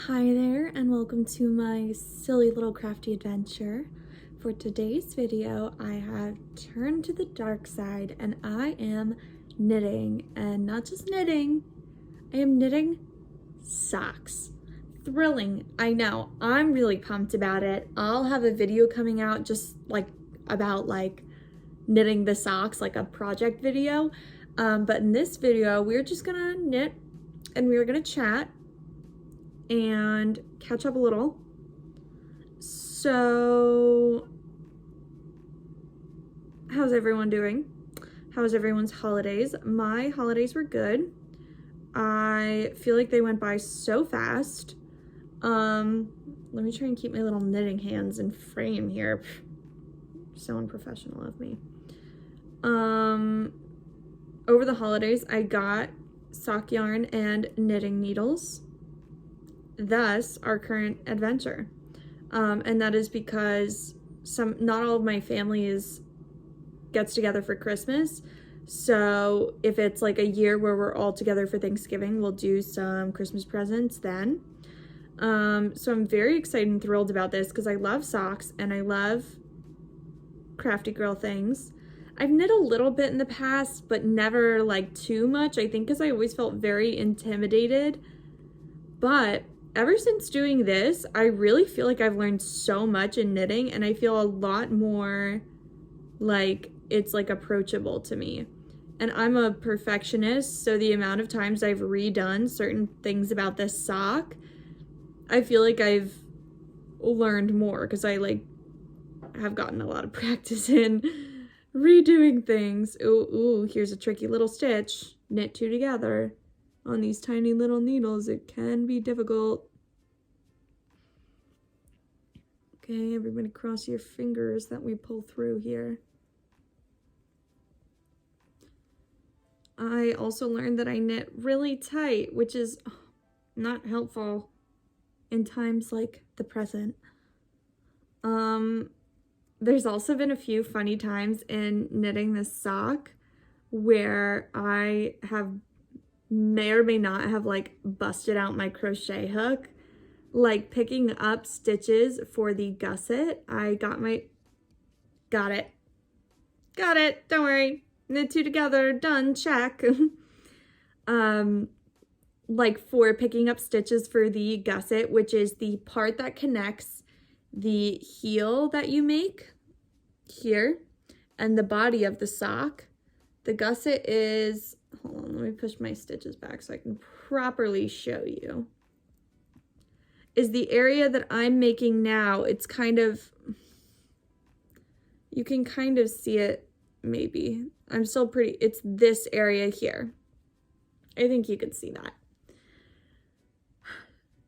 Hi there, and welcome to my silly little crafty adventure. For today's video, I have turned to the dark side and I am knitting, and not just knitting, I am knitting socks. Thrilling, I know. I'm really pumped about it. I'll have a video coming out just about knitting the socks, like a project video. But in this video, we're just gonna knit and we're gonna chat and catch up a little. So, how's everyone doing? How's everyone's holidays? My holidays were good. I feel like they went by so fast. Let me try and keep my little knitting hands in frame here. So unprofessional of me. Over the holidays, I got sock yarn and knitting needles. Thus our current adventure, and that is because not all of my family gets together for Christmas. So if it's like a year where we're all together for Thanksgiving, we'll do some Christmas presents then. So I'm very excited and thrilled about this because I love socks and I love crafty girl things. I've knit a little bit in the past, but never like too much, I think, because I always felt very intimidated. But ever since doing this, I really feel like I've learned so much in knitting, and I feel a lot more like it's like approachable to me. And I'm a perfectionist, so the amount of times I've redone certain things about this sock, I feel like I've learned more because I have gotten a lot of practice in redoing things. Ooh, here's a tricky little stitch. Knit two together. On these tiny little needles, it can be difficult. Okay, everybody cross your fingers that we pull through here. I also learned that I knit really tight, which is not helpful in times like the present. There's also been a few funny times in knitting this sock where I may or may not have busted out my crochet hook, picking up stitches for the gusset. I got it, don't worry, knit two together, done, check. For picking up stitches for the gusset, which is the part that connects the heel that you make here and the body of the sock. The gusset is, hold on, let me push my stitches back so I can properly show you, is the area that I'm making now. It's kind of, you can kind of see it, maybe. It's this area here. I think you could see that.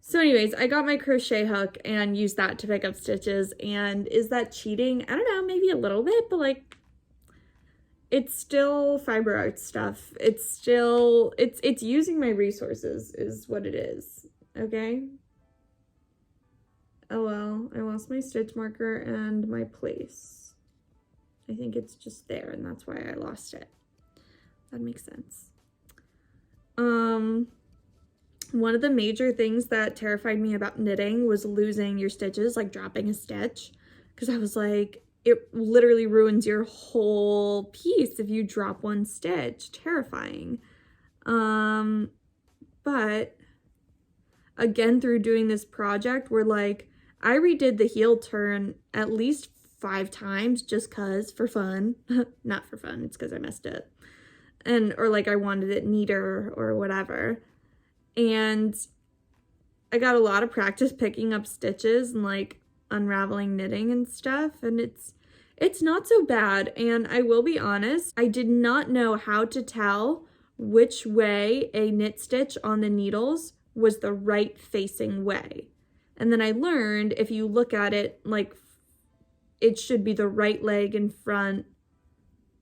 So anyways, I got my crochet hook and used that to pick up stitches. And is that cheating? I don't know, maybe a little bit, but it's still fiber art stuff. It's still, it's using my resources is what it is, okay? Oh well, I lost my stitch marker and my place. I think it's just there and that's why I lost it. That makes sense. One of the major things that terrified me about knitting was losing your stitches, dropping a stitch, because I was like, it literally ruins your whole piece if you drop one stitch. Terrifying. But again, through doing this project, I redid the heel turn at least 5 times just cause, for fun. Not for fun, it's because I messed it. Or I wanted it neater or whatever. And I got a lot of practice picking up stitches and unraveling knitting and stuff, and it's not so bad. And I will be honest, I did not know how to tell which way a knit stitch on the needles was the right facing way. And then I learned if you look at it, it should be the right leg in front,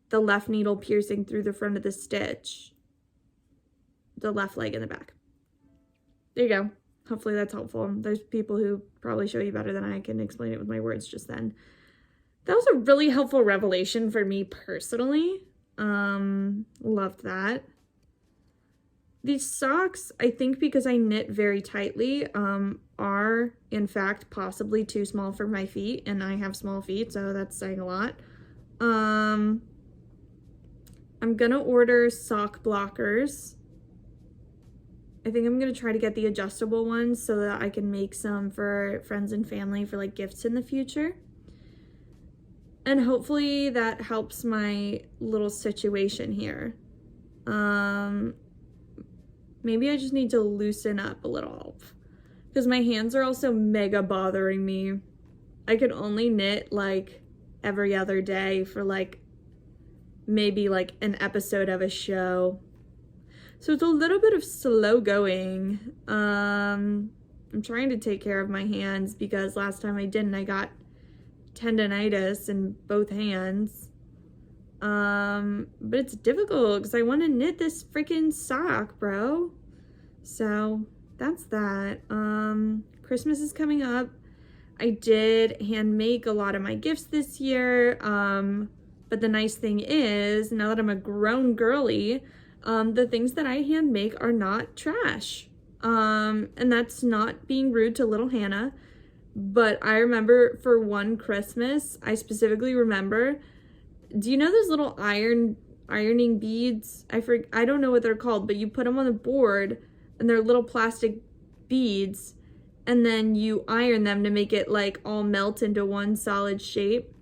the left needle piercing through the front of the stitch, the left leg in the back. There you go. Hopefully that's helpful. There's people who probably show you better than I can explain it with my words just then. That was a really helpful revelation for me personally. Loved that. These socks, I think because I knit very tightly, are in fact possibly too small for my feet, and I have small feet, so that's saying a lot. I'm gonna order sock blockers. I think I'm gonna try to get the adjustable ones so that I can make some for friends and family for like gifts in the future. And hopefully that helps my little situation here. Maybe I just need to loosen up a little because my hands are also mega bothering me. I can only knit like every other day for like maybe like an episode of a show. So it's a little bit of slow going. I'm trying to take care of my hands because last time I didn't, I got tendonitis in both hands. But it's difficult because I want to knit this freaking sock, bro. So that's that. Christmas is coming up. I did hand make a lot of my gifts this year. But the nice thing is, now that I'm a grown girly, the things that I hand make are not trash. And that's not being rude to little Hannah. But I remember for one Christmas, I specifically remember, do you know those little ironing beads? I don't know what they're called, but you put them on the board and they're little plastic beads, and then you iron them to make it like all melt into one solid shape.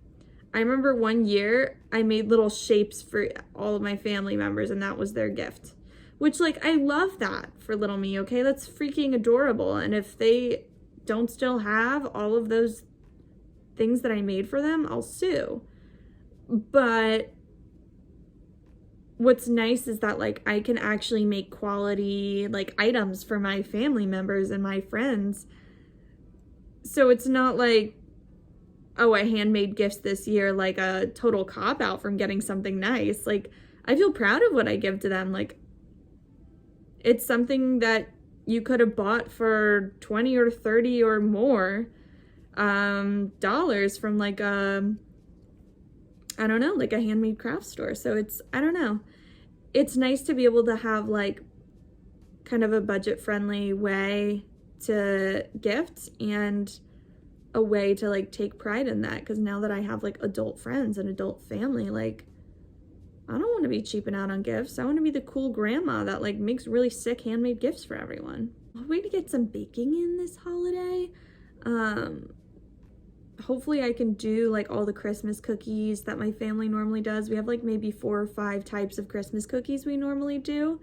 I remember one year I made little shapes for all of my family members, and that was their gift. Which, like, I love that for little me, okay? That's freaking adorable. And if they don't still have all of those things that I made for them, I'll sue. But what's nice is that like I can actually make quality like items for my family members and my friends. So it's not like, oh, I handmade gifts this year, like a total cop out from getting something nice. Like, I feel proud of what I give to them. Like, it's something that you could have bought for 20 or 30 or more dollars from like a, I don't know, like a handmade craft store. So it's, I don't know. It's nice to be able to have like kind of a budget friendly way to gift and a way to like take pride in that. Because now that I have like adult friends and adult family, like I don't want to be cheaping out on gifts. I want to be the cool grandma that like makes really sick handmade gifts for everyone. I'll wait to get some baking in this holiday. Hopefully I can do like all the Christmas cookies that my family normally does. We have like maybe 4 or 5 types of Christmas cookies we normally do.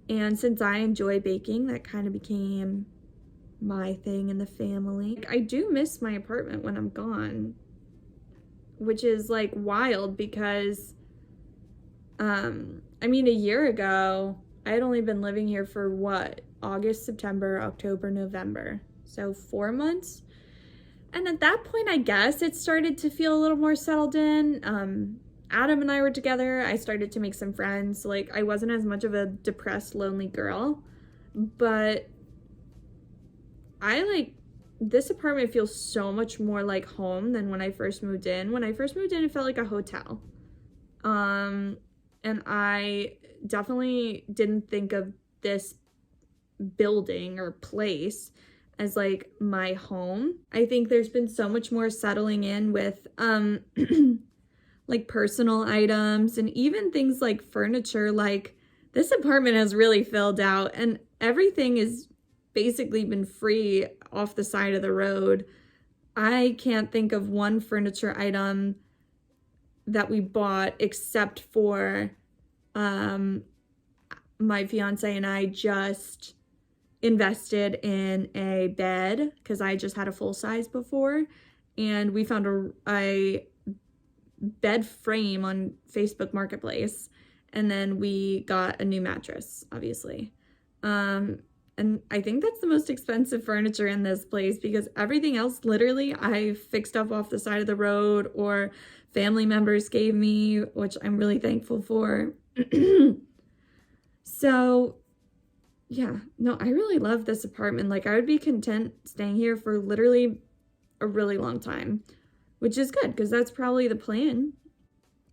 And since I enjoy baking, that kind of became my thing in the family. I do miss my apartment when I'm gone, which is like wild because, I mean, a year ago, I had only been living here for what? August, September, October, November. So 4 months. And at that point, I guess it started to feel a little more settled in. Adam and I were together. I started to make some friends. Like, I wasn't as much of a depressed, lonely girl. But I like, this apartment feels so much more like home than when I first moved in. When I first moved in, it felt like a hotel. And I definitely didn't think of this building or place as like my home. I think there's been so much more settling in with like personal items and even things like furniture. Like, this apartment has really filled out and everything is basically been free off the side of the road. I can't think of one furniture item that we bought except for my fiance and I just invested in a bed because I just had a full size before, and we found a bed frame on Facebook Marketplace, and then we got a new mattress, obviously. And I think that's the most expensive furniture in this place because everything else literally I fixed up off the side of the road or family members gave me, which I'm really thankful for. So yeah, no, I really love this apartment. Like, I would be content staying here for literally a really long time, which is good because that's probably the plan.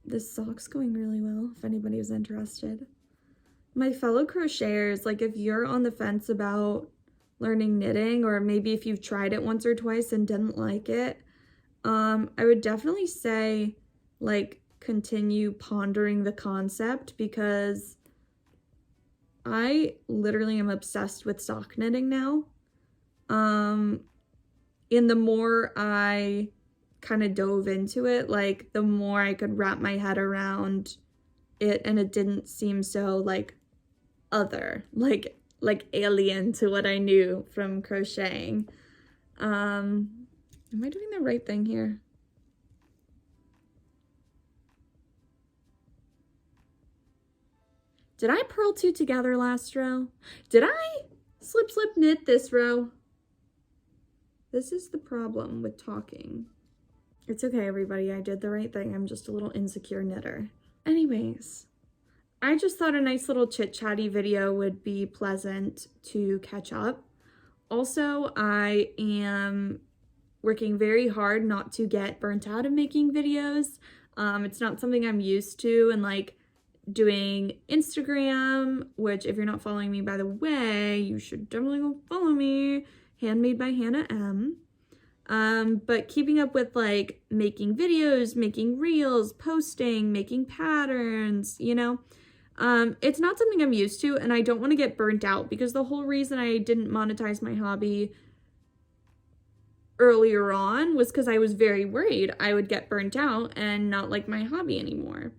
This sock's going really well if anybody was interested. my fellow crocheters, like if you're on the fence about learning knitting, or maybe if you've tried it once or twice and didn't like it, I would definitely say like continue pondering the concept, because I literally am obsessed with sock knitting now. And the more I kind of dove into it, like the more I could wrap my head around it, and it didn't seem so like other, like alien to what I knew from crocheting. Am I doing the right thing here? Did I purl two together last row? Did I slip knit this row? This is the problem with talking. It's okay, everybody. I did the right thing. I'm just a little insecure knitter. Anyways, I just thought a nice little chit-chatty video would be pleasant to catch up. Also, I am working very hard not to get burnt out of making videos. It's not something I'm used to, and like doing Instagram, which if you're not following me, by the way, you should definitely go follow me, HandmadebyHannahEm. But keeping up with like making videos, making reels, posting, making patterns, you know, it's not something I'm used to, and I don't want to get burnt out, because the whole reason I didn't monetize my hobby earlier on was because I was very worried I would get burnt out and not like my hobby anymore.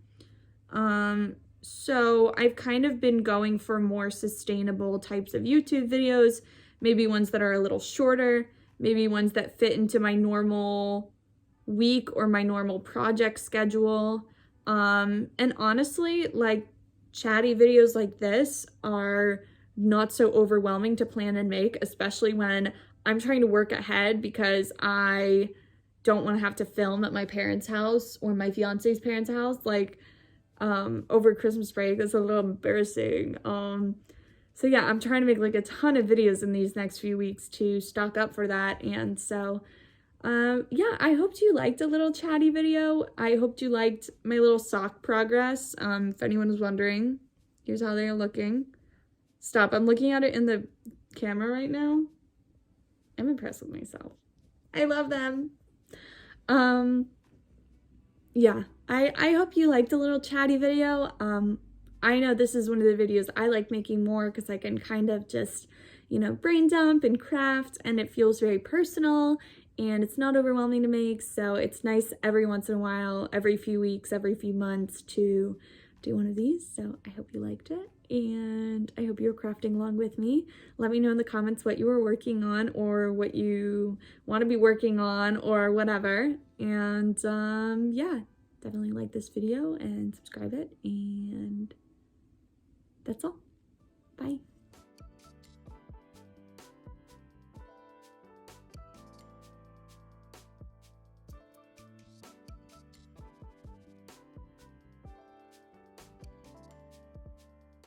So I've kind of been going for more sustainable types of YouTube videos, maybe ones that are a little shorter, maybe ones that fit into my normal week or my normal project schedule. And honestly, like chatty videos like this are not so overwhelming to plan and make, especially when I'm trying to work ahead, because I don't want to have to film at my parents' house or my fiance's parents' house. Like, over Christmas break. It's a little embarrassing. So yeah, I'm trying to make like a ton of videos in these next few weeks to stock up for that. And so, yeah, I hoped you liked a little chatty video. I hoped you liked my little sock progress. If anyone was wondering, here's how they are looking. Stop, I'm looking at it in the camera right now. I'm impressed with myself. I love them. Yeah, I hope you liked the little chatty video. I know this is one of the videos I like making more, because I can kind of just, you know, brain dump and craft, and it feels very personal, and it's not overwhelming to make. So it's nice every once in a while, every few weeks, every few months, to do one of these. So I hope you liked it, and I hope you're crafting along with me. Let me know in the comments what you were working on, or what you want to be working on, or whatever. And yeah, definitely like this video and subscribe it, and that's all. Bye.